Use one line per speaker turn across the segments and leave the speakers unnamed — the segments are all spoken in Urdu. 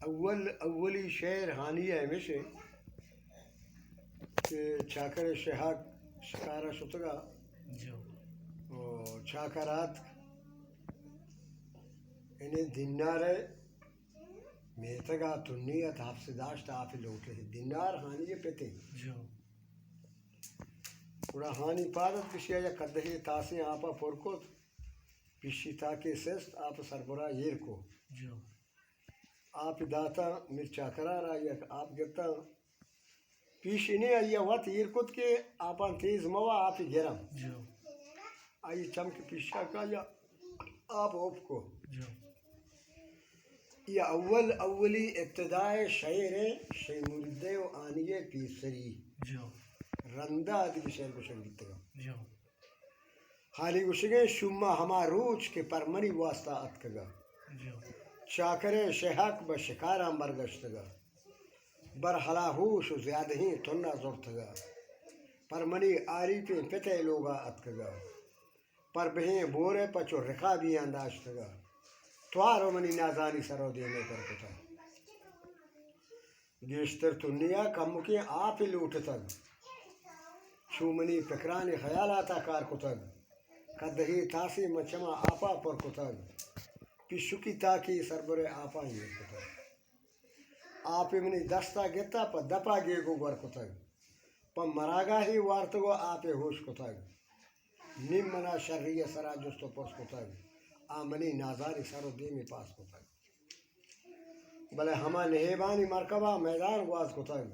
اولی شعر ہانی ہے ہمیشہ کہ چاکر شہاک شکارہ شتگا چاکرات انہیں دینار میتگا تنیت حفظ داشت آفی لوٹے دینار ہانی پیتے کڑا ہانی پادت پشیا یا کدہی تاسی آپا پورکوت پشی تاکی سست آپ سربرا یہ کو آپ داتا مرچا کرارا یا آپ گرتا پیش انہیں آئیا وقت یہ کت کے آپان تیز موا آپ گرم آئی چمک پیشا کا یا آپ اوپ کو یہ اولی ابتدائے شعر شی مردے و آنیے پیسری رندہ دیگی شعر کو شنگیتے گا حالی گوشگے شما ہما روچ کے پرمنی واسطہ اتکگا چاکرے شہک بشکاران برگشتگا برحلا ہوش و زیادہ ہی تنہ زورتگا پرمنی آری پہ پتے لوگا اتکگا پر بہیں بورے پچو رقابی انداشتگا توارو منی نازانی سرو دینے پر کتا گیشتر تنیا کمکی آپی لوٹتگ چومنی فکرانی خیالاتا کار کتگ کدہی تاسی مچما آپا پر کتگ پیشکی تاکی سربر آپا ہی کتگ آپی منی دستا گتا پا دپا گیگو گر کتگ پا مراگا ہی وارتگو آپی ہوش کتگ نیم منا شرعی سرا جستو پرس کتگ آمنی نازاری سرو دیمی پاس کتگ بلے ہما نہیبانی مرکبہ میدان گواز کتگ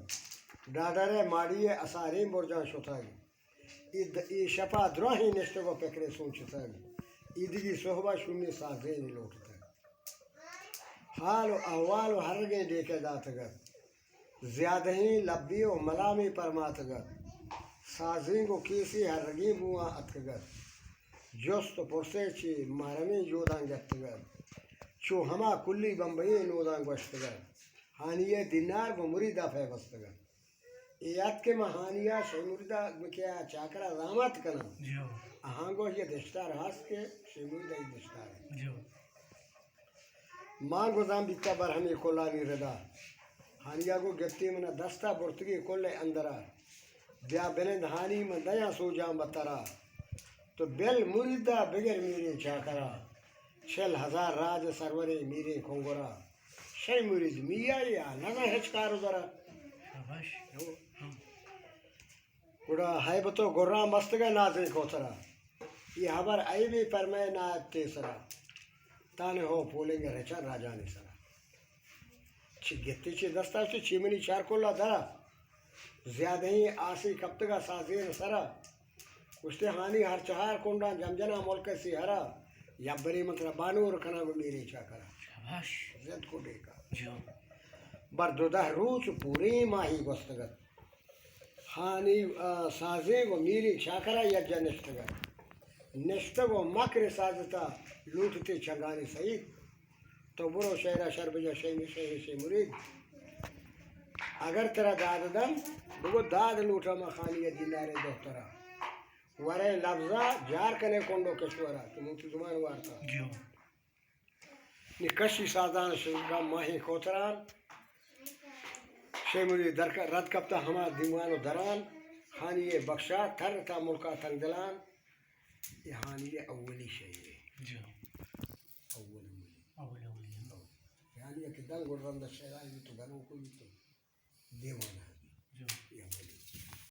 ڈاڈرے ماڑی اساریم برجان شتگ ای شپا دروہی نشتگو پکرے سوچتگ ایدگی صحبہ شنی سازین لوٹتگ حال و احوال و ہرگیں دیکھے داتگر زیادہ ہی لبی و ملامی پرماتگر سازینگو کیسی ہرگی بوان اتگر جست و پرسے چی محرمی جودان گتگر چو ہما کلی بمبئی نودان گوشتگر ہانیے دینار کو مریدہ فیبستگر ایات کے مہانیہ شی مریدہ کیا چاکرہ رامت کنا آہانگو یہ دشتار ہاس کے شی مریدہ ہی دشتار ہے مانگو دام بیتا برہمی کولانی ردا ہانیہ کو گفتی منا دستا برتگی کولے اندرا بیا بلند ہانی من دیا سو جام بترا تو بل مریدہ بگر میرے چاکرہ 40,000 راج سروری میرے کھنگورا شی مرید میاں یا نظر ہچکارو ذرا کڑا حیبتو گرام بستگا نازے کوترا یہ حبر ای بھی فرمائے نائب تیسرا تانے ہو پولیں گے رچا راجانی سرا چی گتی چی دستا چی چیمنی چار کولا درا زیادہ ہی آسی کبتگا سازین سرا کشتے ہانی ہر چہار کنڈا جمجنا ملک سی ہرا یا بری مطلب بانور کنا گو میری چاکرا زد کو دیکھا بردودہ روچ پوری ماہی گستگت ہانی سازیں گو میری چاکرا یا جا نشتگت نشتگو مکر سازتا لوٹتے چنگانی سعید تو برو شہرہ شربجہ شہر مرید اگر ترا داد دم بگو داد لوٹا ما خانی دینار دخترا ورے لفظہ جار کنے کنڈو کشورا تو موتی زمان وارتا نی کشی سازان شنگا ماہی کوتران شی مرید رد کبتا ہما دیوانو دران خانی بخشا تر تا ملکا تنگ دلان یہ ہانی اولی شعر ہے اولی یعنی کہ دل گرم دا شعر آئی تو گنو کوئی تو دیوانا ہے